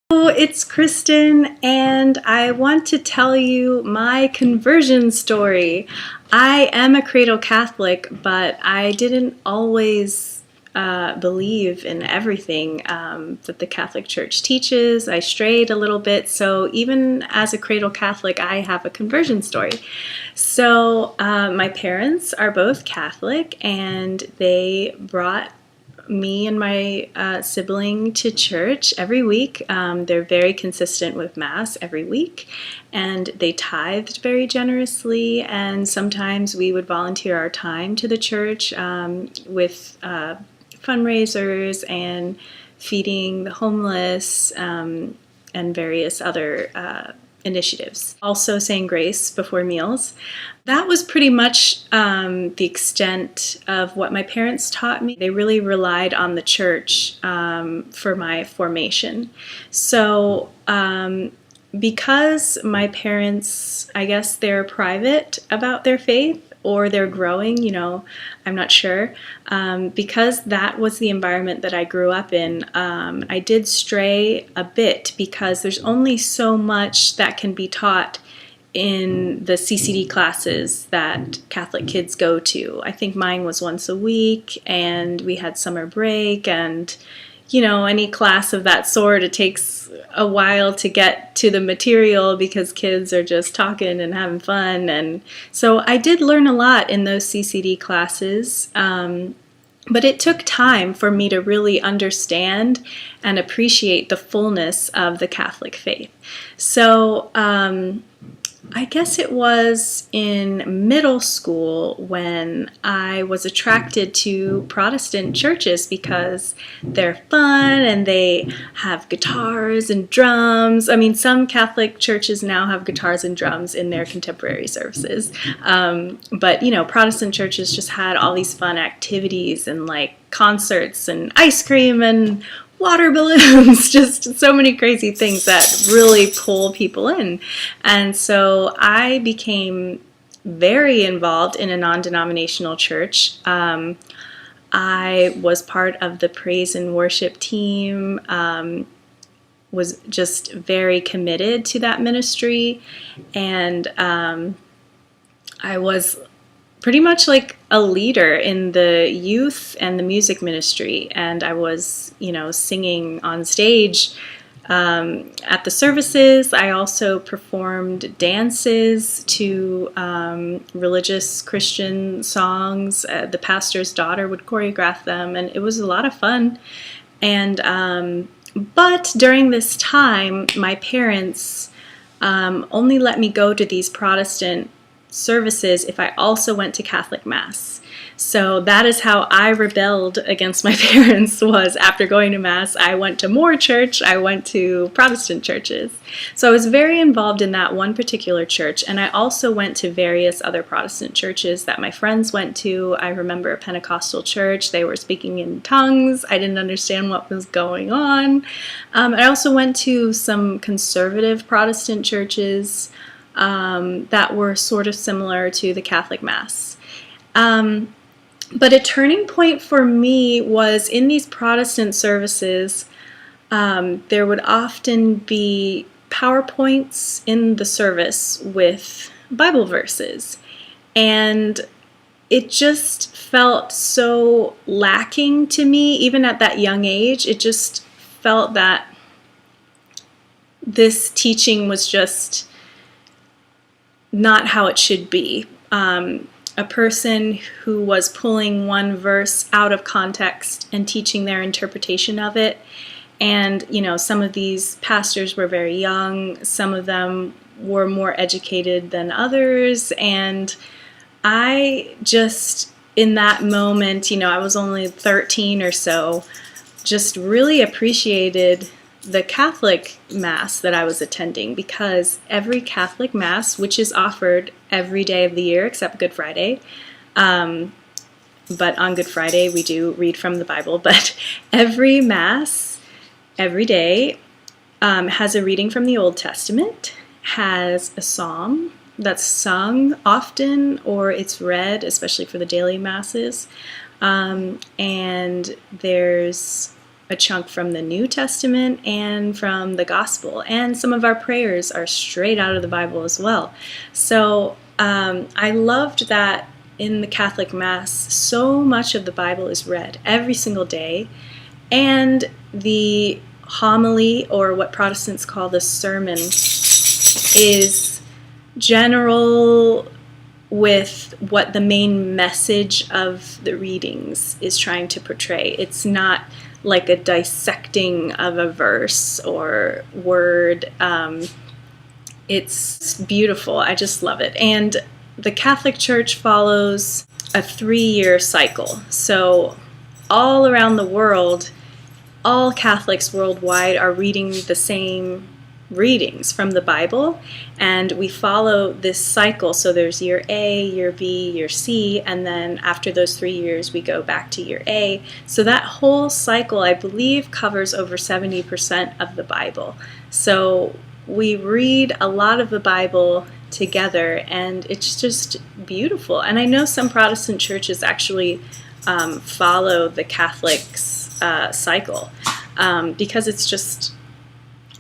Hello, it's Kristen, and I want to tell you my conversion story. I am a Cradle Catholic, but I didn't always believe in everything that the Catholic Church teaches. I strayed a little bit, so even as a Cradle Catholic, I have a conversion story. So my parents are both Catholic, and they brought me and my sibling to church every week. They're very consistent with Mass every week, and they tithed very generously, and sometimes we would volunteer our time to the church with fundraisers and feeding the homeless and various other initiatives. Also saying grace before meals. That was pretty much the extent of what my parents taught me. They really relied on the church for my formation. So because my parents, I guess they're private about their faith, or they're growing, I'm not sure. Because that was the environment that I grew up in, I did stray a bit because there's only so much that can be taught in the CCD classes that Catholic kids go to. I think mine was once a week, and we had summer break, and any class of that sort, it takes a while to get to the material because kids are just talking and having fun. And so I did learn a lot in those CCD classes, but it took time for me to really understand and appreciate the fullness of the Catholic faith. So I guess it was in middle school when I was attracted to Protestant churches because they're fun and they have guitars and drums. I mean, some Catholic churches now have guitars and drums in their contemporary services. But Protestant churches just had all these fun activities and like concerts and ice cream and water balloons, just so many crazy things that really pull people in. And so I became very involved in a non-denominational church. I was part of the praise and worship team, was just very committed to that ministry, and I was pretty much like a leader in the youth and the music ministry, and I was, singing on stage at the services. I also performed dances to religious Christian songs. The pastor's daughter would choreograph them, and it was a lot of fun. And but during this time, my parents only let me go to these Protestant services if I also went to Catholic Mass. So that is how I rebelled against my parents, was after going to Mass, I went to more church, I went to Protestant churches. So I was very involved in that one particular church, and I also went to various other Protestant churches that my friends went to. I remember a Pentecostal church, they were speaking in tongues, I didn't understand what was going on. I also went to some conservative Protestant churches that were sort of similar to the Catholic Mass. But a turning point for me was in these Protestant services, there would often be PowerPoints in the service with Bible verses. And it just felt so lacking to me, even at that young age. It just felt that this teaching was just not how it should be. A person who was pulling one verse out of context and teaching their interpretation of it. And, some of these pastors were very young. Some of them were more educated than others. And I just, in that moment, I was only 13 or so, just really appreciated the Catholic Mass that I was attending, because every Catholic Mass, which is offered every day of the year except Good Friday, but on Good Friday we do read from the Bible, but every Mass, every day, has a reading from the Old Testament, has a psalm that's sung often, or it's read, especially for the daily Masses, and there's a chunk from the New Testament and from the Gospel. And some of our prayers are straight out of the Bible as well. So I loved that in the Catholic Mass, so much of the Bible is read every single day. And the homily, or what Protestants call the sermon, is general with what the main message of the readings is trying to portray. It's not like a dissecting of a verse or word. It's beautiful. I just love it. And the Catholic Church follows a 3-year cycle. So all around the world, all Catholics worldwide are reading the same readings from the Bible, and we follow this cycle. So there's year A, year B, year C, and then after those 3 years we go back to year A. So that whole cycle, I believe, covers over 70% of the Bible. So we read a lot of the Bible together, and it's just beautiful. And I know some Protestant churches actually follow the Catholics' cycle because it's just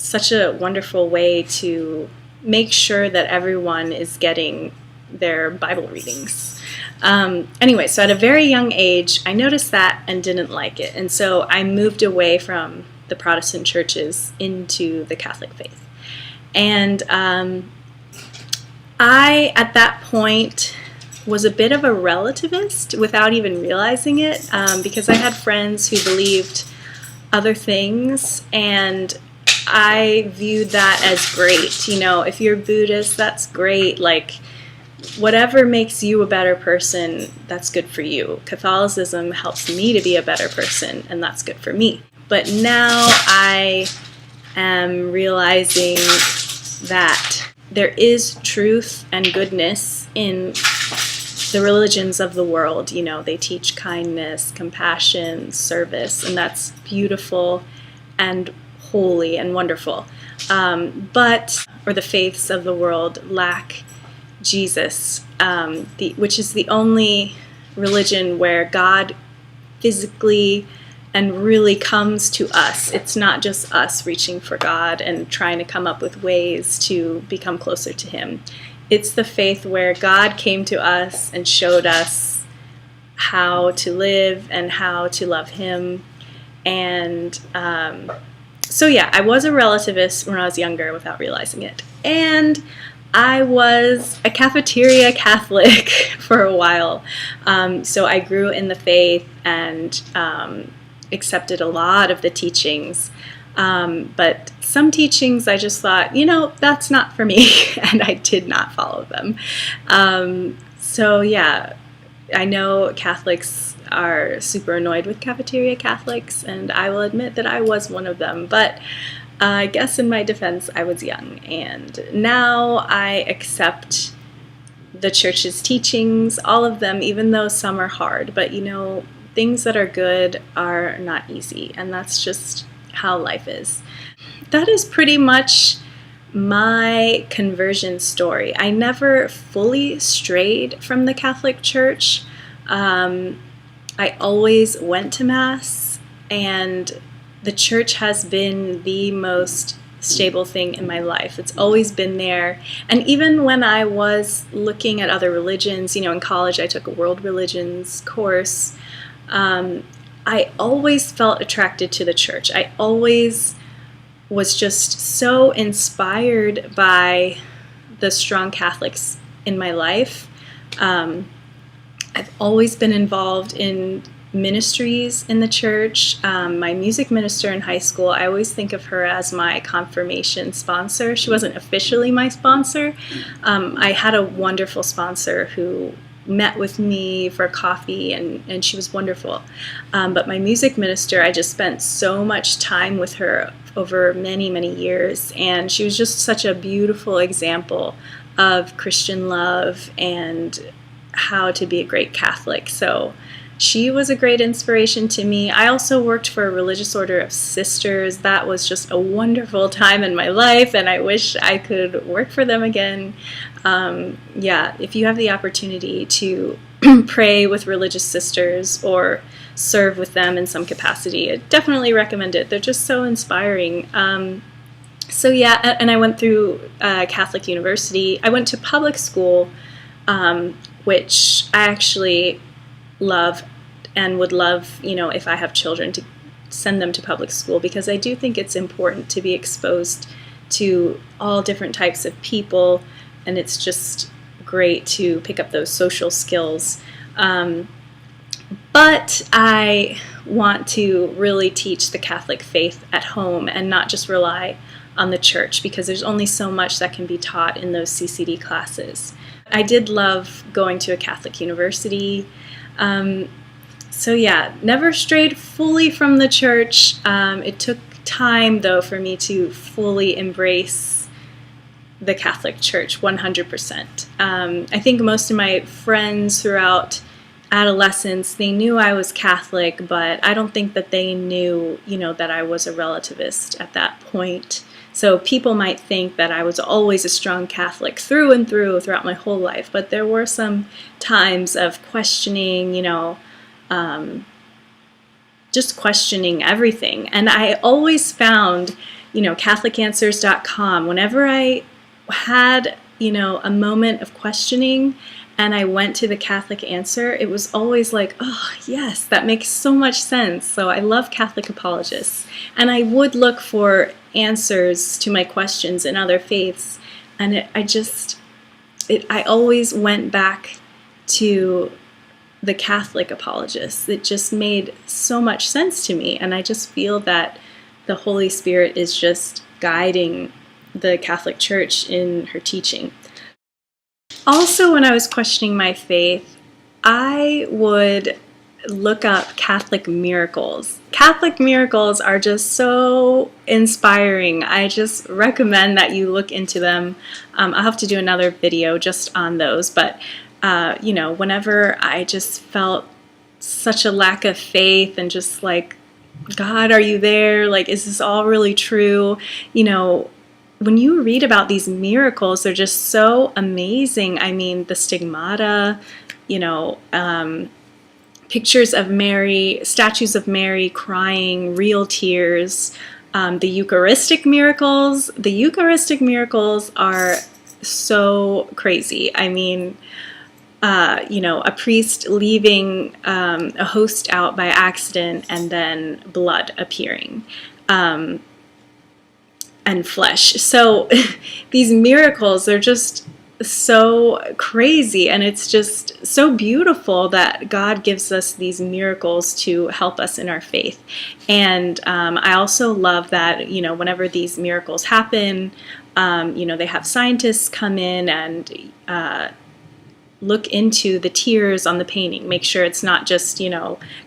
such a wonderful way to make sure that everyone is getting their Bible readings. Anyway, so at a very young age, I noticed that and didn't like it. And so I moved away from the Protestant churches into the Catholic faith. And I, at that point, was a bit of a relativist without even realizing it, because I had friends who believed other things, and I viewed that as great. You know, if you're Buddhist, that's great. Like, whatever makes you a better person, that's good for you. Catholicism helps me to be a better person, and that's good for me. But now I am realizing that there is truth and goodness in the religions of the world. You know, they teach kindness, compassion, service, and that's beautiful and holy and wonderful. Or the faiths of the world lack Jesus, which is the only religion where God physically and really comes to us. It's not just us reaching for God and trying to come up with ways to become closer to Him. It's the faith where God came to us and showed us how to live and how to love Him. And so yeah, I was a relativist when I was younger without realizing it. And I was a cafeteria Catholic for a while. So I grew in the faith and accepted a lot of the teachings. But some teachings I just thought, you know, that's not for me, and I did not follow them. So yeah, I know Catholics are super annoyed with cafeteria Catholics, and I will admit that I was one of them. But I guess in my defense, I was young, and now I accept the church's teachings, all of them, even though some are hard. But you know, things that are good are not easy, and that's just how life is. That is pretty much my conversion story. I never fully strayed from the Catholic Church. I always went to Mass, and the church has been the most stable thing in my life. It's always been there. And even when I was looking at other religions, you know, in college I took a world religions course, I always felt attracted to the church. I always was just so inspired by the strong Catholics in my life. I've always been involved in ministries in the church. My music minister in high school, I always think of her as my confirmation sponsor. She wasn't officially my sponsor. I had a wonderful sponsor who met with me for coffee, and she was wonderful. But my music minister, I just spent so much time with her over many, many years, and she was just such a beautiful example of Christian love and how to be a great Catholic. So she was a great inspiration to me. I also worked for a religious order of sisters. That was just a wonderful time in my life, and I wish I could work for them again. Yeah, if you have the opportunity to pray with religious sisters or serve with them in some capacity. I definitely recommend it. They're just so inspiring. So yeah, and I went through Catholic University. I went to public school, which I actually love and would love, if I have children, to send them to public school, because I do think it's important to be exposed to all different types of people, and it's just great to pick up those social skills. But I want to really teach the Catholic faith at home and not just rely on the church, because there's only so much that can be taught in those CCD classes. I did love going to a Catholic university. So yeah, never strayed fully from the church. It took time, though, for me to fully embrace the Catholic Church 100%. I think most of my friends throughout adolescence, they knew I was Catholic, but I don't think that they knew, that I was a relativist at that point. So people might think that I was always a strong Catholic through and through throughout my whole life, but there were some times of questioning, just questioning everything. And I always found, Catholicanswers.com, whenever I had, a moment of questioning and I went to the Catholic Answer, it was always like, oh, yes, that makes so much sense. So I love Catholic apologists. And I would look for answers to my questions in other faiths. And I always went back to the Catholic apologists. It just made so much sense to me. And I just feel that the Holy Spirit is just guiding the Catholic Church in her teaching. Also, when I was questioning my faith, I would look up Catholic miracles. Catholic miracles are just so inspiring. I just recommend that you look into them. I'll have to do another video just on those, but whenever I just felt such a lack of faith and just like, God, are you there? Like, is this all really true? When you read about these miracles, they're just so amazing. I mean, the stigmata, pictures of Mary, statues of Mary crying, real tears, the Eucharistic miracles. The Eucharistic miracles are so crazy. I mean, a priest leaving a host out by accident and then blood appearing. And flesh. So these miracles, they're just so crazy, and it's just so beautiful that God gives us these miracles to help us in our faith. And I also love that, whenever these miracles happen, they have scientists come in and look into the tears on the painting, make sure it's not just,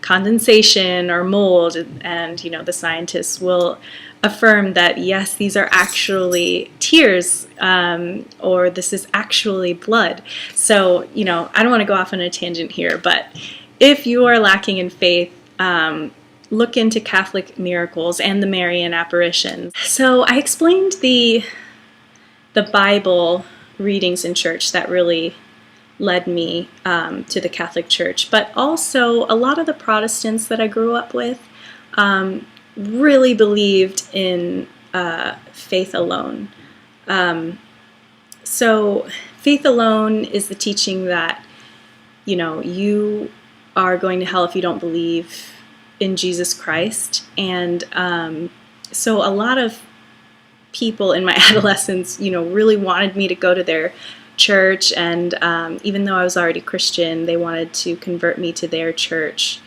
condensation or mold, and, the scientists will affirm that, yes, these are actually tears, or this is actually blood. So, I don't want to go off on a tangent here, but if you are lacking in faith, look into Catholic miracles and the Marian apparitions. So I explained the Bible readings in church that really led me to the Catholic Church, but also a lot of the Protestants that I grew up with really believed in faith alone. So faith alone is the teaching that, you are going to hell if you don't believe in Jesus Christ. And so a lot of people in my adolescence, really wanted me to go to their church, and even though I was already Christian, they wanted to convert me to their church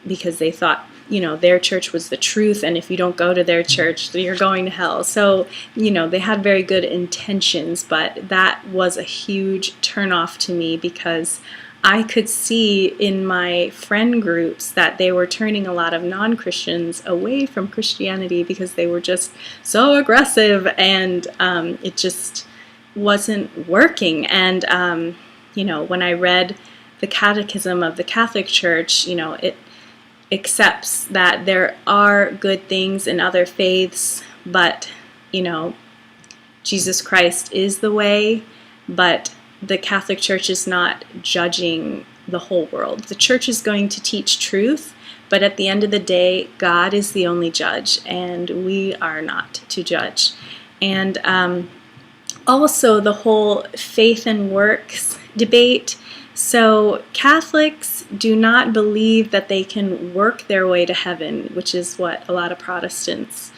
because they thought, their church was the truth, and if you don't go to their church, you're going to hell. So, they had very good intentions, but that was a huge turnoff to me because I could see in my friend groups that they were turning a lot of non-Christians away from Christianity because they were just so aggressive, and it just wasn't working. And, when I read the Catechism of the Catholic Church, it accepts that there are good things in other faiths, but, Jesus Christ is the way, but the Catholic Church is not judging the whole world. The church is going to teach truth, but at the end of the day, God is the only judge, and we are not to judge. And also the whole faith and works debate. So Catholics do not believe that they can work their way to heaven, which is what a lot of Protestants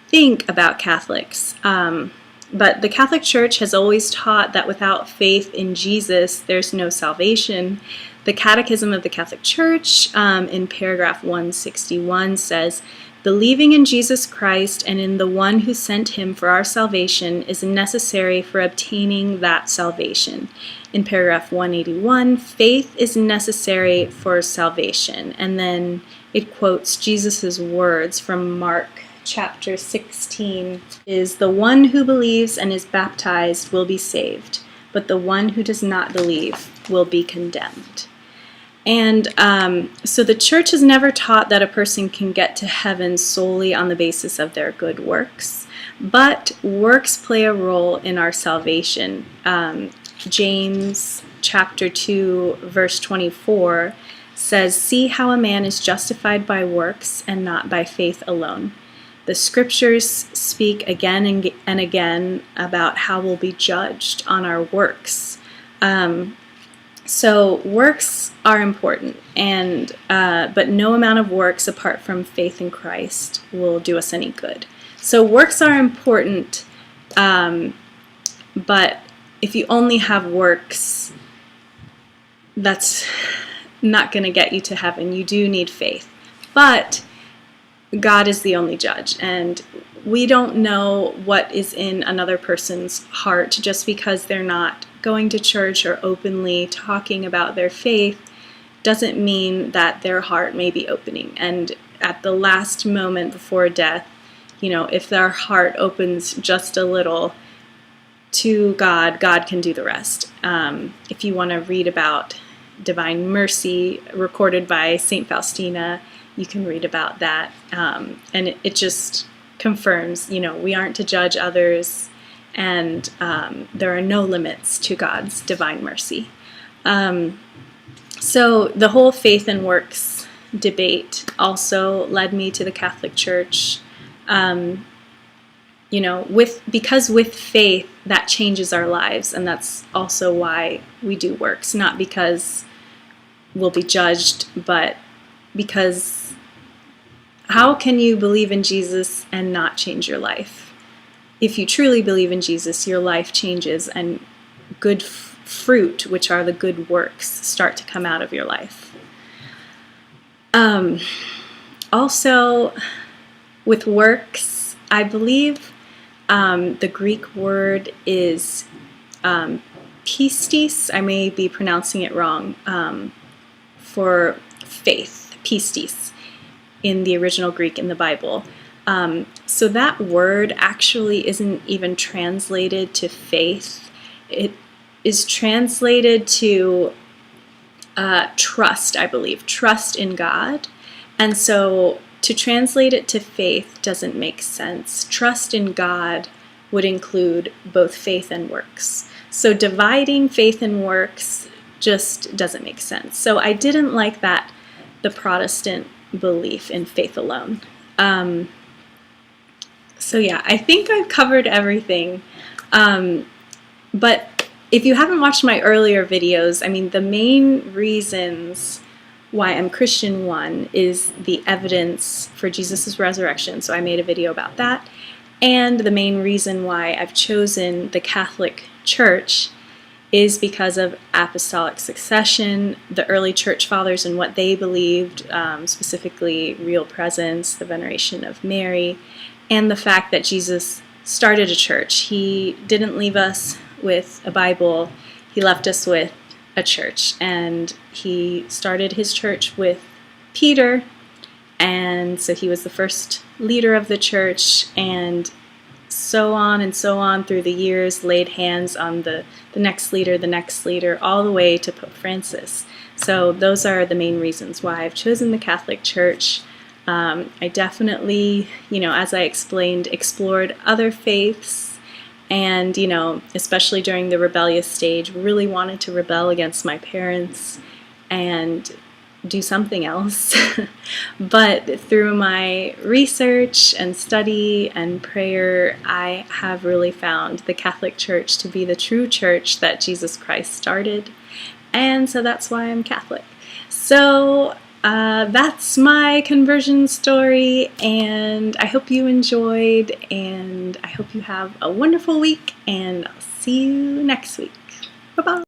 think about Catholics. But the Catholic Church has always taught that without faith in Jesus, there's no salvation. The Catechism of the Catholic Church, in paragraph 161, says, "Believing in Jesus Christ and in the one who sent him for our salvation is necessary for obtaining that salvation." In paragraph 181, faith is necessary for salvation. And then it quotes Jesus' words from Mark chapter 16, is, "The one who believes and is baptized will be saved, but the one who does not believe will be condemned." And so the church has never taught that a person can get to heaven solely on the basis of their good works, but works play a role in our salvation. James chapter 2, verse 24 says, "See how a man is justified by works and not by faith alone." The scriptures speak again and again about how we'll be judged on our works. So works are important, and but no amount of works apart from faith in Christ will do us any good. So works are important, but if you only have works, that's not going to get you to heaven. You do need faith. But God is the only judge, and we don't know what is in another person's heart. Just because they're not going to church or openly talking about their faith doesn't mean that their heart may be opening. And at the last moment before death, if their heart opens just a little to God, God can do the rest. If you want to read about divine mercy recorded by St. Faustina, you can read about that. And it just confirms, we aren't to judge others, and there are no limits to God's divine mercy. So the whole faith and works debate also led me to the Catholic Church. Because with faith, that changes our lives, and that's also why we do works, not because we'll be judged, but because how can you believe in Jesus and not change your life? If you truly believe in Jesus, your life changes, and good fruit, which are the good works, start to come out of your life. Also, with works, I believe the Greek word is pistis. I may be pronouncing it wrong, for faith, pistis, in the original Greek in the Bible. So that word actually isn't even translated to faith. It is translated to trust, I believe, trust in God. And so to translate it to faith doesn't make sense. Trust in God would include both faith and works. So dividing faith and works just doesn't make sense. So I didn't like that, the Protestant belief in faith alone. So yeah, I think I've covered everything. But if you haven't watched my earlier videos, the main reasons why I'm Christian, one, is the evidence for Jesus' resurrection. So I made a video about that. And the main reason why I've chosen the Catholic Church is because of apostolic succession, the early church fathers and what they believed, specifically real presence, the veneration of Mary, and the fact that Jesus started a church. He didn't leave us with a Bible, he left us with a church, and he started his church with Peter, and so he was the first leader of the church, and so on through the years, laid hands on the next leader, all the way to Pope Francis. So those are the main reasons why I've chosen the Catholic Church. I definitely, as I explained, explored other faiths, and, especially during the rebellious stage, really wanted to rebel against my parents, and do something else. But through my research and study and prayer, I have really found the Catholic Church to be the true church that Jesus Christ started. And so that's why I'm Catholic. So that's my conversion story, and I hope you enjoyed, and I hope you have a wonderful week, and I'll see you next week. Bye-bye.